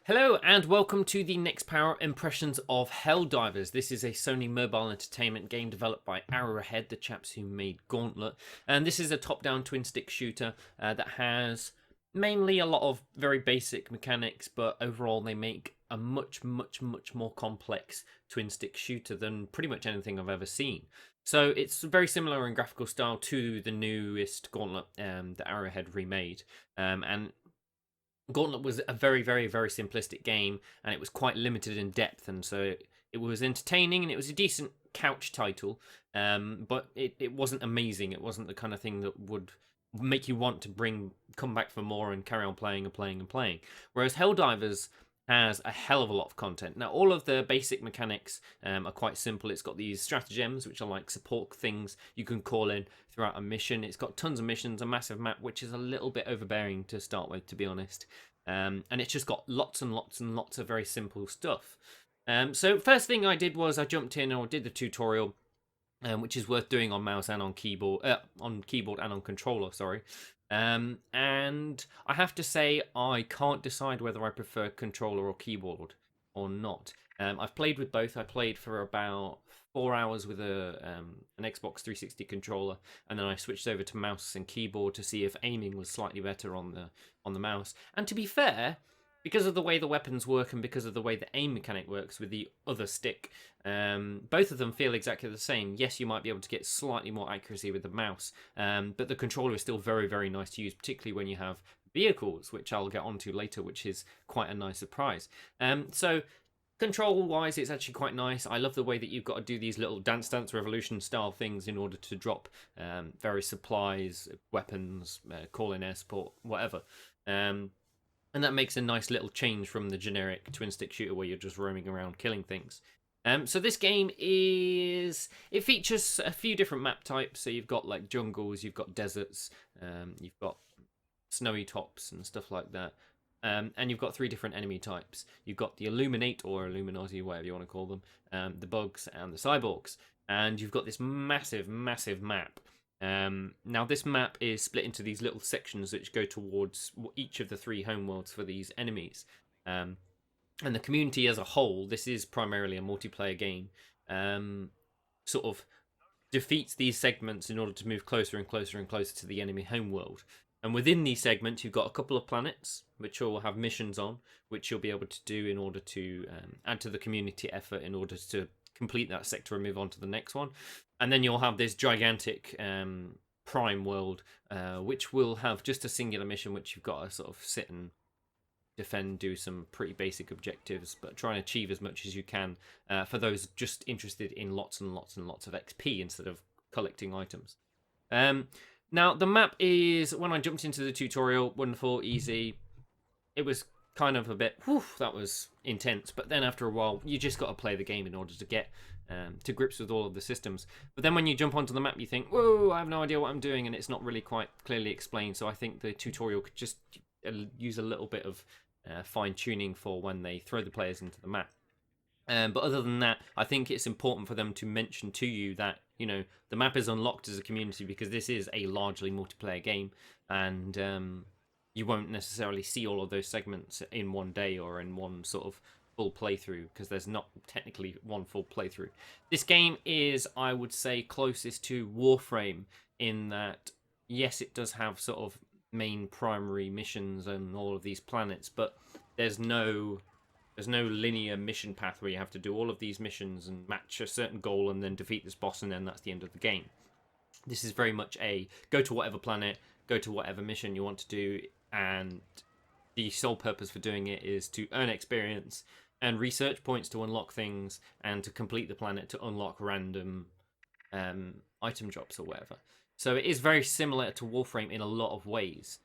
Hello and welcome to the NextPowerUp Impressions of Helldivers. This is a Sony mobile entertainment game developed by Arrowhead, the chaps who made Gauntlet. And this is a top-down twin-stick shooter that has mainly a lot of very basic mechanics, but overall they make a much more complex twin-stick shooter than pretty much anything I've ever seen. So it's very similar in graphical style to the newest Gauntlet that Arrowhead remade. And Gauntlet was a very simplistic game, and it was quite limited in depth, and so it was entertaining, and it was a decent couch title, but it wasn't amazing. It wasn't the kind of thing that would make you want to come back for more and carry on playing and playing and playing. Whereas Helldivers has a hell of a lot of content. Now, all of the basic mechanics are quite simple. It's got these stratagems, which are like support things you can call in throughout a mission. It's got tons of missions, a massive map, which is a little bit overbearing to start with, to be honest. And it's just got lots and lots of very simple stuff. So first thing I did was I jumped in or did the tutorial, which is worth doing on mouse and on keyboard and on controller, sorry. And I have to say I can't decide whether I prefer controller or keyboard or not. I've played with both. I played for about 4 hours with an Xbox 360 controller, and then I switched over to mouse and keyboard to see if aiming was slightly better on the mouse. And to be fair, because of the way the weapons work and because of the way the aim mechanic works with the other stick, both of them feel exactly the same. Yes, you might be able to get slightly more accuracy with the mouse, but the controller is still very nice to use, particularly when you have vehicles, which I'll get onto later, which is quite a nice surprise. So control-wise, it's actually quite nice. I love the way that you've got to do these little Dance Dance Revolution style things in order to drop various supplies, weapons, call in air support, whatever. And that makes a nice little change from the generic twin-stick shooter where you're just roaming around killing things. So this game it features a few different map types. So you've got like jungles, you've got deserts, you've got snowy tops and stuff like that. And you've got 3 different enemy types. You've got the Illuminate or Illuminati, whatever you want to call them, the bugs and the cyborgs. And you've got this massive map. Now this map is split into these little sections which go towards each of the 3 homeworlds for these enemies. And the community as a whole, this is primarily a multiplayer game, sort of defeats these segments in order to move closer and closer to the enemy homeworld. And within these segments, you've got a couple of planets, which will have missions on, which you'll be able to do in order to add to the community effort in order to complete that sector and move on to the next one. And then you'll have this gigantic prime world, which will have just a singular mission, which you've got to sort of sit and defend, do some pretty basic objectives, but try and achieve as much as you can for those just interested in lots and lots of XP instead of collecting items. Now, the map is, when I jumped into the tutorial, wonderful, easy. It was kind of a bit, that was intense, but then after a while, you just got to play the game in order to get to grips with all of the systems. But then when you jump onto the map, you think, whoa, I have no idea what I'm doing, and it's not really quite clearly explained, so I think the tutorial could just use a little bit of fine-tuning for when they throw the players into the map. But other than that, I think it's important for them to mention to you that, you know, the map is unlocked as a community because this is a largely multiplayer game, and you won't necessarily see all of those segments in one day or in one sort of full playthrough, because there's not technically one full playthrough. This game is, I would say, closest to Warframe in that, yes, it does have sort of main primary missions and all of these planets, but there's no linear mission path where you have to do all of these missions and match a certain goal and then defeat this boss and then that's the end of the game. This is very much a go to whatever planet, go to whatever mission you want to do, and the sole purpose for doing it is to earn experience and research points to unlock things and to complete the planet to unlock random item drops or whatever. So it is very similar to Warframe in a lot of ways.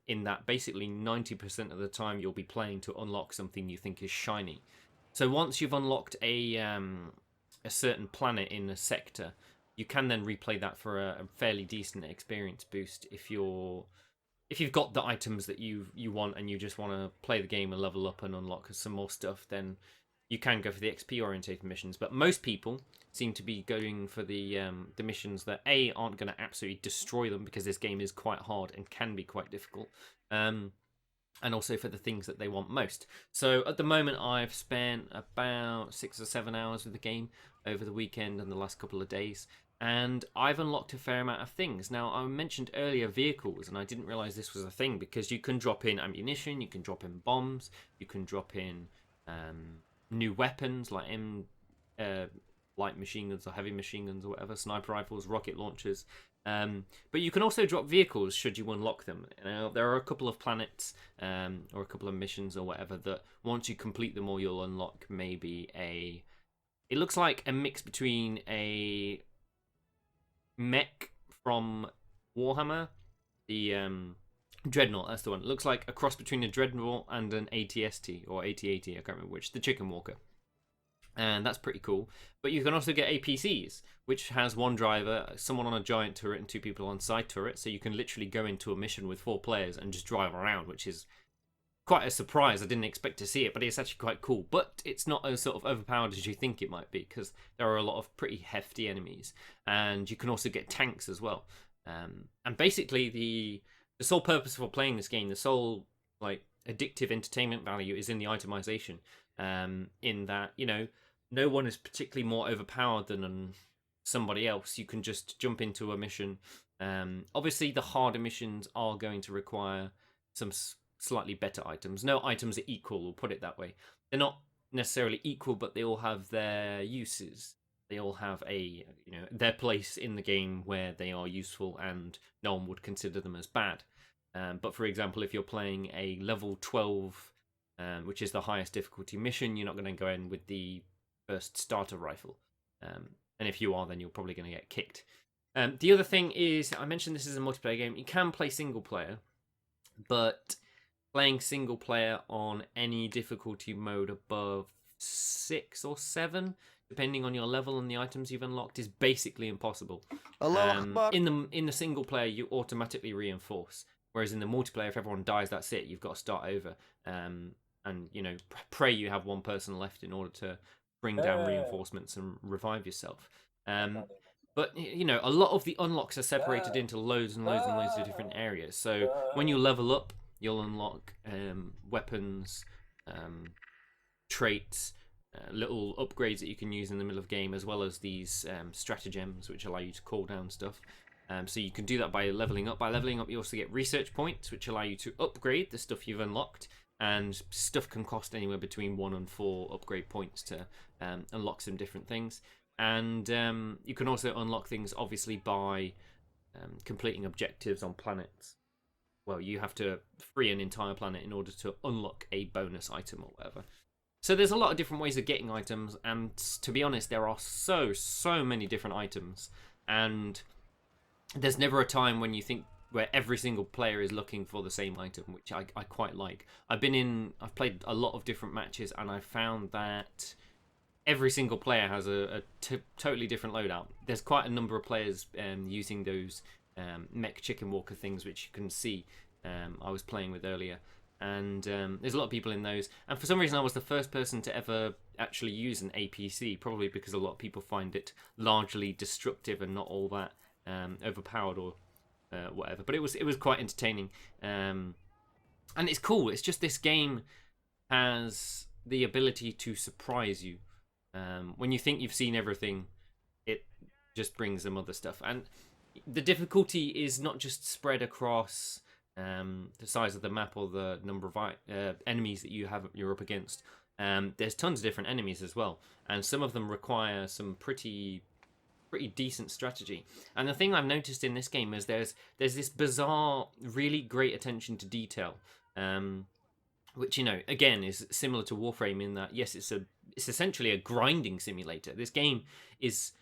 In that basically 90% of the time you'll be playing to unlock something you think is shiny. So once you've unlocked a certain planet in a sector, you can then replay that for a fairly decent experience boost if you've got the items that you want and you just want to play the game and level up and unlock some more stuff, then you can go for the XP orientated missions. But most people seem to be going for the missions that aren't going to absolutely destroy them, because this game is quite hard and can be quite difficult, and also for the things that they want most. So at the moment, I've spent about 6 or 7 hours with the game over the weekend and the last couple of days, and I've unlocked a fair amount of things. Now, I mentioned earlier vehicles, and I didn't realize this was a thing, because you can drop in ammunition, you can drop in bombs, you can drop in new weapons like light machine guns or heavy machine guns or whatever, sniper rifles, rocket launchers. But you can also drop vehicles should you unlock them. Now, there are a couple of planets or a couple of missions or whatever that once you complete them all, you'll unlock maybe it looks like a mix between a mech from Warhammer, the Dreadnought, that's the one. It looks like a cross between a Dreadnought and an ATST or AT-AT, I can't remember which, the Chicken Walker. And that's pretty cool. But you can also get APCs, which has one driver, someone on a giant turret, and 2 people on side turret. So you can literally go into a mission with 4 players and just drive around, which is quite a surprise. I didn't expect to see it, but it's actually quite cool. But it's not as sort of overpowered as you think it might be, because there are a lot of pretty hefty enemies. And you can also get tanks as well. And basically, the sole purpose for playing this game, the sole addictive entertainment value, is in the itemization. In that, no one is particularly more overpowered than somebody else. You can just jump into a mission. Obviously, the harder missions are going to require some slightly better items. No items are equal, we'll put it that way. They're not necessarily equal, but they all have their uses. They all have their place in the game where they are useful, and no one would consider them as bad. But for example, if you're playing a level 12, which is the highest difficulty mission, you're not going to go in with the first starter rifle. And if you are, then you're probably going to get kicked. The other thing is, I mentioned this is a multiplayer game. You can play single player, but playing single player on any difficulty mode above 6 or 7, depending on your level and the items you've unlocked, is basically impossible. In the single player, you automatically reinforce, whereas in the multiplayer, if everyone dies, that's it. You've got to start over. And pray you have one person left in order to bring down reinforcements and revive yourself. But a lot of the unlocks are separated into loads and loads and loads of different areas. So when you level up, you'll unlock weapons, traits, little upgrades that you can use in the middle of game, as well as these stratagems, which allow you to cool down stuff. So you can do that by leveling up. By leveling up, you also get research points, which allow you to upgrade the stuff you've unlocked. And stuff can cost anywhere between 1 and 4 upgrade points to unlock some different things. And you can also unlock things, obviously, by completing objectives on planets. Well, you have to free an entire planet in order to unlock a bonus item or whatever. So there's a lot of different ways of getting items. And to be honest, there are so many different items. And there's never a time when you think where every single player is looking for the same item, which I quite like. I've played a lot of different matches, and I found that every single player has a totally different loadout. There's quite a number of players using those mech chicken walker things, which you can see I was playing with earlier. And there's a lot of people in those. And for some reason, I was the first person to ever actually use an APC, probably because a lot of people find it largely destructive and not all that overpowered or whatever. But it was quite entertaining, and it's cool. It's just this game has the ability to surprise you. When you think you've seen everything, it just brings some other stuff. And the difficulty is not just spread across the size of the map or the number of enemies that you're up against. There's tons of different enemies as well, and some of them require some pretty decent strategy. And the thing I've noticed in this game is there's this bizarre, really great attention to detail, which again is similar to Warframe in that yes, it's essentially a grinding simulator. This game is,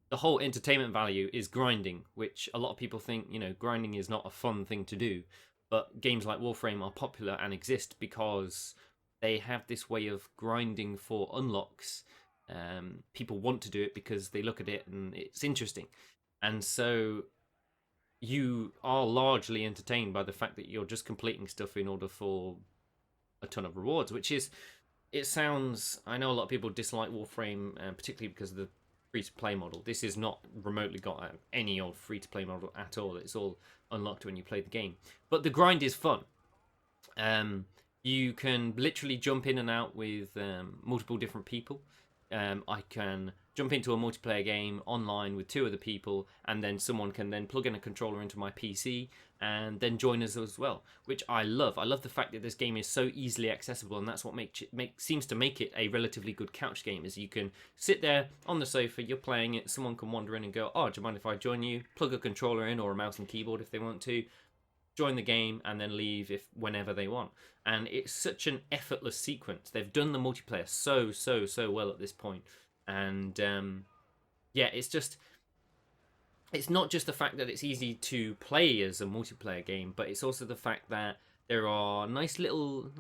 the whole entertainment value is grinding, which a lot of people think grinding is not a fun thing to do, but games like Warframe are popular and exist because they have this way of grinding for unlocks. People want to do it because they look at it and it's interesting, and so you are largely entertained by the fact that you're just completing stuff in order for a ton of rewards, which is, I know a lot of people dislike Warframe, particularly because of the free-to-play model. This is not remotely got any old free-to-play model at all. It's all unlocked when you play the game, but the grind is fun. You can literally jump in and out with multiple different people. I can jump into a multiplayer game online with 2 other people, and then someone can then plug in a controller into my PC and then join us as well, which I love. I love the fact that this game is so easily accessible, and that's what seems to make it a relatively good couch game. Is you can sit there on the sofa, you're playing it, someone can wander in and go, "Oh, do you mind if I join you?" Plug a controller in or a mouse and keyboard if they want to, join the game, and then leave if whenever they want. And it's such an effortless sequence. They've done the multiplayer so well at this point. And yeah, it's not just the fact that it's easy to play as a multiplayer game, but it's also the fact that there are nice little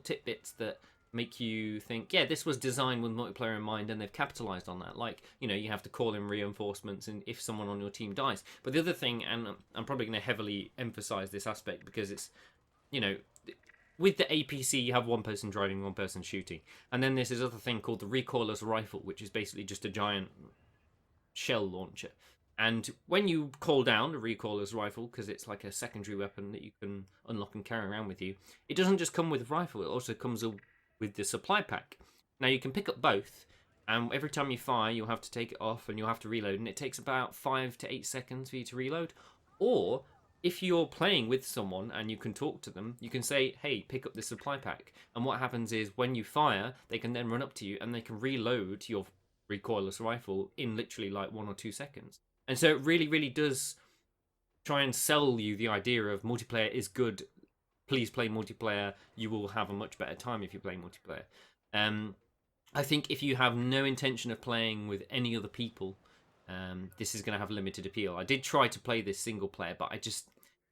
tidbits that make you think, yeah, this was designed with multiplayer in mind, and they've capitalized on that. Like, you have to call in reinforcements and if someone on your team dies. But the other thing, and I'm probably going to heavily emphasize this aspect because it's, with the APC, you have one person driving, one person shooting. And then there's this other thing called the recoilless rifle, which is basically just a giant shell launcher. And when you call down the recoilless rifle, because it's like a secondary weapon that you can unlock and carry around with you, it doesn't just come with the rifle, it also comes with the supply pack. Now you can pick up both, and every time you fire, you'll have to take it off and you'll have to reload, and it takes about 5 to 8 seconds for you to reload. Or if you're playing with someone and you can talk to them, you can say, "Hey, pick up this supply pack." And what happens is when you fire, they can then run up to you and they can reload your recoilless rifle in literally like 1 or 2 seconds. And so it really does try and sell you the idea of multiplayer is good. Please play multiplayer. You will have a much better time if you play multiplayer. I think if you have no intention of playing with any other people, this is going to have limited appeal. I did try to play this single player, but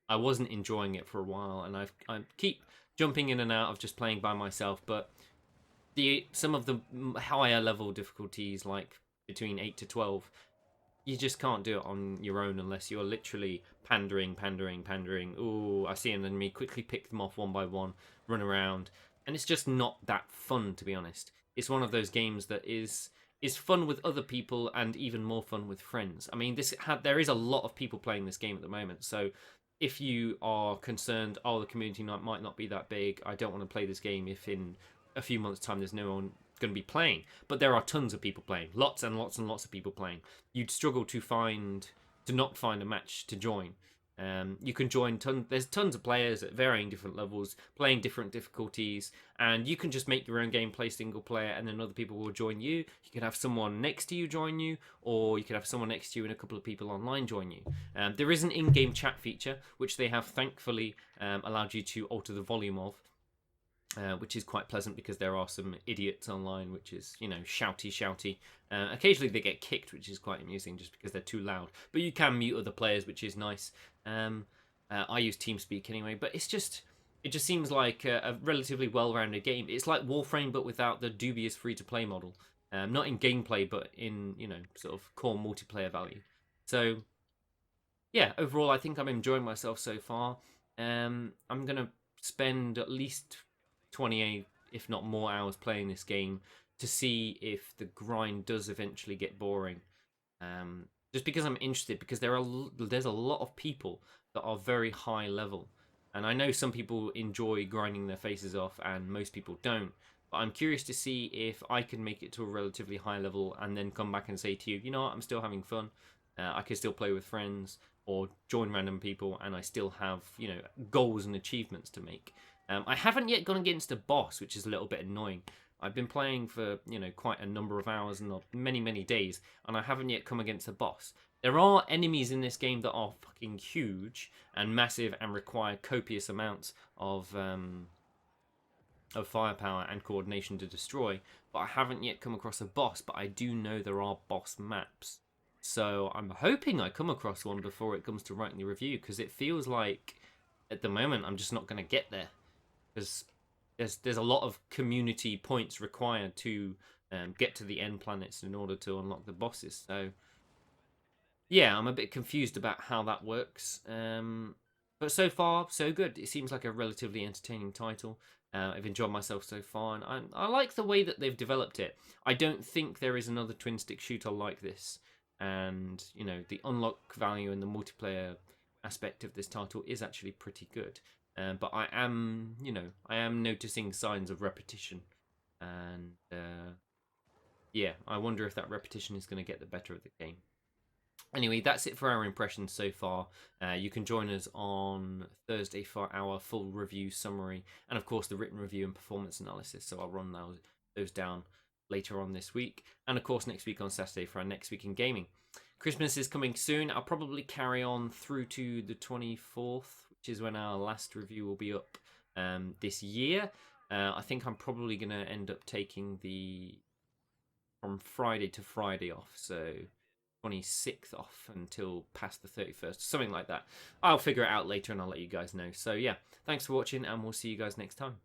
I wasn't enjoying it for a while, and I keep jumping in and out of just playing by myself. But some of the higher level difficulties, like between 8 to 12, you just can't do it on your own unless you're literally pandering. Ooh, I see an enemy, quickly pick them off one by one, run around. And it's just not that fun, to be honest. It's one of those games that is fun with other people and even more fun with friends. I mean, there is a lot of people playing this game at the moment. So if you are concerned, oh, the community might not be that big, I don't want to play this game if in a few months' time there's no one going to be playing, but there are tons of people playing, lots and lots of people playing. You'd struggle to not find a match to join. You can join there's tons of players at varying different levels playing different difficulties, and you can just make your own game, play single player, and then other people will join you. You could have someone next to you join you, or you could have someone next to you and a couple of people online join you. There is an in-game chat feature which they have thankfully allowed you to alter the volume of, which is quite pleasant because there are some idiots online, which is, shouty. Occasionally they get kicked, which is quite amusing just because they're too loud. But you can mute other players, which is nice. I use TeamSpeak anyway, but it just seems like a relatively well-rounded game. It's like Warframe, but without the dubious free-to-play model. Not in gameplay, but in, sort of core multiplayer value. So, yeah, overall, I think I'm enjoying myself so far. I'm going to spend at least 28, if not more, hours playing this game to see if the grind does eventually get boring. Just because I'm interested, because there's a lot of people that are very high level, and I know some people enjoy grinding their faces off and most people don't, but I'm curious to see if I can make it to a relatively high level and then come back and say to you, you know what, I'm still having fun. I can still play with friends or join random people, and I still have, goals and achievements to make. I haven't yet gone against a boss, which is a little bit annoying. I've been playing for, quite a number of hours and many days, and I haven't yet come against a boss. There are enemies in this game that are fucking huge and massive and require copious amounts of firepower and coordination to destroy, but I haven't yet come across a boss, but I do know there are boss maps. So I'm hoping I come across one before it comes to writing the review, because it feels like at the moment I'm just not going to get there. Because there's a lot of community points required to get to the end planets in order to unlock the bosses. So, yeah, I'm a bit confused about how that works. But so far, so good. It seems like a relatively entertaining title. I've enjoyed myself so far, and I like the way that they've developed it. I don't think there is another twin-stick shooter like this. And, the unlock value and the multiplayer aspect of this title is actually pretty good. But I am, I am noticing signs of repetition, and yeah, I wonder if that repetition is going to get the better of the game. Anyway, that's it for our impressions so far. You can join us on Thursday for our full review summary, and of course the written review and performance analysis. So I'll run those down later on this week, and of course next week on Saturday for our next week in gaming. Christmas is coming soon. I'll probably carry on through to the 24th, which is when our last review will be up this year. I think I'm probably going to end up taking from Friday to Friday off, so 26th off until past the 31st, something like that. I'll figure it out later and I'll let you guys know. So yeah, thanks for watching, and we'll see you guys next time.